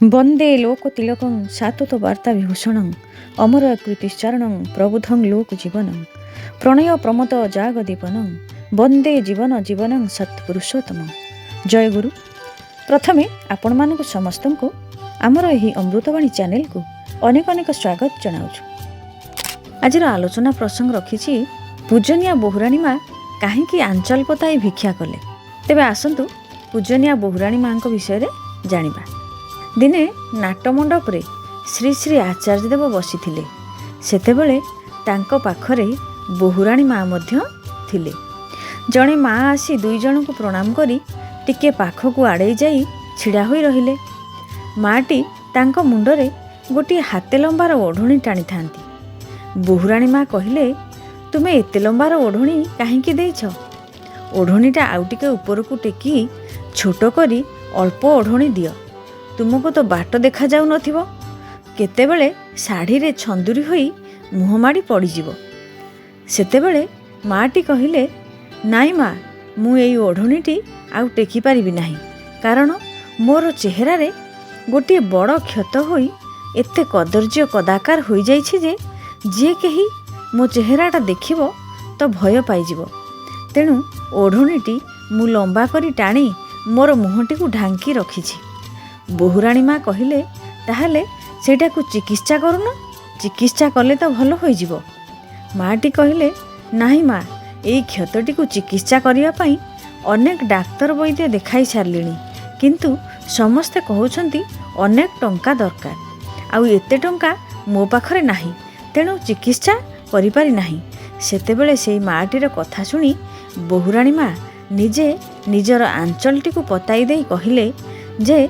वंदे लोकतिलकं सातुतवार्ताविभूषणं अमरकीर्तिश्चारणं प्रबुद्धं लोकजीवनं प्रणय प्रमद जागदीपनं वंदे जीवन जीवनं सत्पुरुषोत्तमं। जय गुरु। प्रथमे आपण मानक समस्त को आमर यही अमृतवाणी चैनल को अनेक अनेक स्वागत जनाऊँ। आज आलोचना प्रसंग रखी पूजनिया बहुराणी माँ कहीं आंचल पताई भिक्षा कले। तेबे आसतु पूजनिया बहुराणी माँ विषय जानिबा। दिने नाटमंडप रे श्री श्री आचार्य देव बसी सेतेबेले तांको पाखरे बहुराणी माँ मध्य थिले। जड़े माँ आसी दुई जन को प्रणाम करी टिके पाखकु आड़े जाई छिड़ा होई रहिले। माटी तांको मुंडरे गोटे हाते लंबार ओढ़णी टाणी थांती। बहुराणी माँ कहिले, तुमे एते लंबार ओढ़णी काहींकी देइछ? ओढ़णीटा आउ टिके उपरकू टेकी छोट करी अल्प ओढ़णी दियो। तुमको तो बाट देखा जाऊ नथिबो। केतेबेले शाढ़ी रे छंदुरी होई मुह माड़ी पड़ीजिवो। सेतेबेले माटी कहिले, नाई माँ, मु एई ओढ़णीटी आउ टेकी पारिबि नाही, कारण मोर चेहरा रे गोटे बड़ क्षत होई एते कदर्य कदाकार होई जाइछि जे जे केही मो चेहराटा देखिबो तो भय पाइजिवो। तेणु ओढ़णीटी मु लंबा करी टाणी मोर मुहटी को ढांकी रखिछि। बहुराणी माँ कहिले, ताहले सेटा को चिकित्सा करुन, चिकित्सा कले तो भल होई जिवो। माटी कहिले, नाही माँ, एई क्षतटी को चिकित्सा करिया पई अनेक डाक्तर वैद्य देखाई सारलिणी, किंतु समस्ते कहउछंती अनेक टंका दरकार, आउ एते टंका मो पाखरे नाही, तेणु चिकित्सा करि पारि नाही। सेतेबेले सेई माटीर कथा सुनी बहुराणी माँ निजे निजर आंचलटी को पताई देई कहिले जे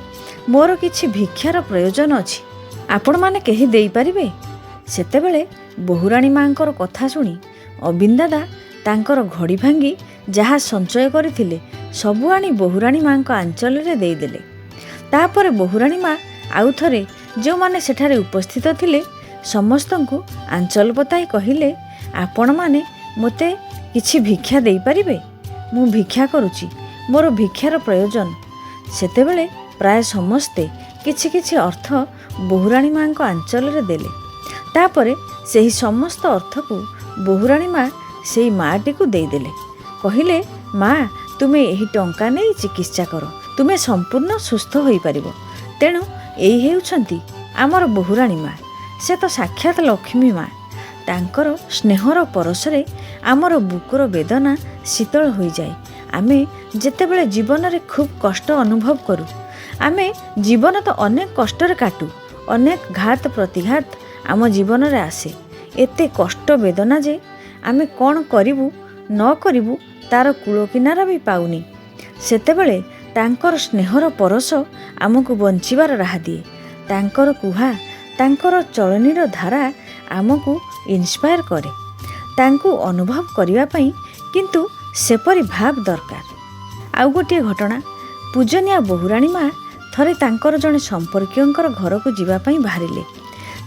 मोर किछि भिक्षार प्रयोजन अछि, आपण माने केही देई परिबे? सेतेबेले बहुराणी माँकर कथा सुनी अबिंदादा तांकर घड़ी भांगी जहा संचय करथिले सबु आनी बहुराणी माँक आंचल रे देई देले। तापरे बहुराणी माँ आउ थरे जो माने सेठारे उपस्थित थिले समस्तंकु आंचल पताई कहिले, आपण माने मते किछि भिक्षा देई परिबे? मु भिक्षा करूची, मोर भिक्षार प्रयोजन। सेतेबेले प्राय समस्ते किछि किछि अर्थ बहुराणी माँ को आंचल रे देले। तापरे सेही समस्त अर्थ को बहुराणी माँ सेही माटी को देई देले। कहिले, माँ, तुमे एही टंका नै चिकित्सा करो, तुमे संपूर्ण सुस्थ होई परिबो। तेणु एही हेउछंती आमर बहुराणी माँ। से तो साक्षात लक्ष्मी माँ। तांकर स्नेहर परसरे आमर बुकुर वेदना शीतल होई जाए। आमे जेतेबेले जीवन रे खूब कष्ट अनुभव करू, आमे जीवन तो अनेक कष्टर काटू, अनेक घात प्रतिघात आम जीवन रे आसे। एते कष्ट वेदना जे आमे कौन करिबू न करिबू तार कूल किनारा भी पाउनी। सेतेबेले तांकर स्नेहर परस आमको बंचिबार राह दिए। तांकर कुहा, तांकर चलनीर धारा आमको इन्स्पायर करे। तांकु अनुभव करिवा पई किंतु सेपरी भाव दरकार। आउ गोटे घटना, पूजनिया बहुराणी माँ थरे तांकर जड़े संपर्कीयंकर घर को जीवा पई बाहरिले।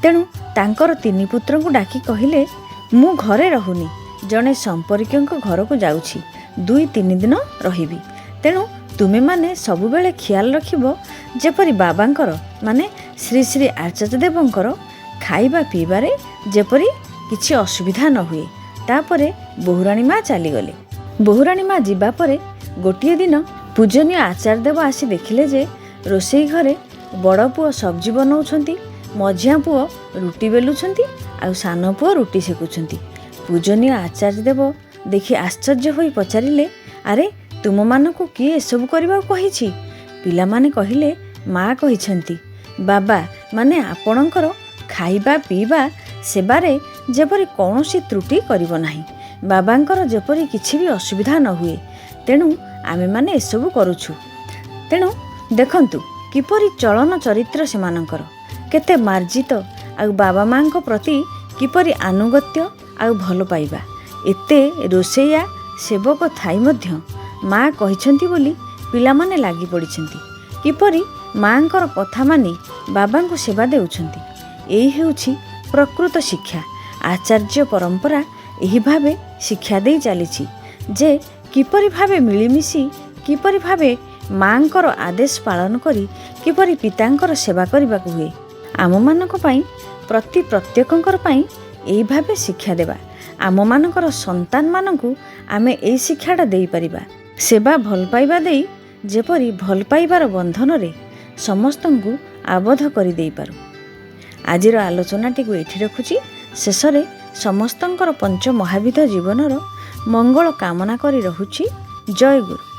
तेणु तांकर तीन पुत्र को डाकी कहिले, मु घरे रहुनी, जड़े संपर्कीयंक घर को जाउछि, 2-3 दिन रहिबी। तेणु तुमे माने सबुबेले ख्याल रखिबो जेपरी बाबांकर माने श्री श्री आचार्य देवंकर खाइबा पीबारे जेपरी किछि असुविधा न हुए। तापरे बहुराणी माँ चलीगले। बहुराणी माँ जीवा परे गोटिए दिन पूजनीय आचार्य देव आसी देखिले जे रोषेई घरे बड़ पुओ सब्जी बनाउछंती, मझिया पुओ रुटी बेलुछंती, आउ सान पुओ रुटी सेकुछंती। पूजनीय आचार्य देव देखि आश्चर्य होई पचारिले, अरे तुम मानकु किए एसबु करबा कहिछि? पिला माने कहिले, माँ कहिछंती, बाबा माने आपणकर खाइबा पीबा सेबारे जेपरी कौनसी त्रुटि करिबो नाही, बाबांकर जेपरी किछि भी असुविधा न हुए। तेणु आमे माने एसबु करूछु। तेणु देखंतु किपरि चलन चरित्र सेमानंकर, केते मार्जित, आउ बाबा माँ को प्रति किपरि आनुगत्य आउ भल पाइबा। एते रोषेया सेवक थाई मध्य माँ कहिछंती बोली पिला माने लागी पड़िछंती, किपरि माँकर कथा मानी बाबा को सेवा देउछंती। एही हेउछि प्रकृत शिक्षा। आचार्य परंपरा एही भावे शिक्षा देई चलीछि जे किपरि भावे मिलिमिशि किपरि भावे ମାଙ୍କର ଆଦେଶ ପାଳନ କରି କିପରି ପିତାଙ୍କର ସେବା କରିବାକୁ ହୁଏ। ଆମମାନଙ୍କ ପାଇଁ ପ୍ରତ୍ୟେକଙ୍କର ପାଇଁ ଏଇ ଭାବେ ଶିକ୍ଷା ଦେବା। ଆମମାନଙ୍କର ସନ୍ତାନମାନଙ୍କୁ ଆମେ ଏଇ ଶିକ୍ଷାଟା ଦେଇପାରିବା। ସେବା ଭଲ ପାଇବା ଦେଇ ଯେପରି ଭଲ ପାଇବାର ବନ୍ଧନରେ ସମସ୍ତଙ୍କୁ ଆବଦ୍ଧ କରିଦେଇପାରୁ। ଆଜିର ଆଲୋଚନାଟିକୁ ଏଇଠି ରଖୁଛି। ଶେଷରେ ସମସ୍ତଙ୍କର ପଞ୍ଚ ମହାବିଧ ଜୀବନର ମଙ୍ଗଳ କାମନା କରି ରହୁଛି। ଜୟ ଗୁରୁ।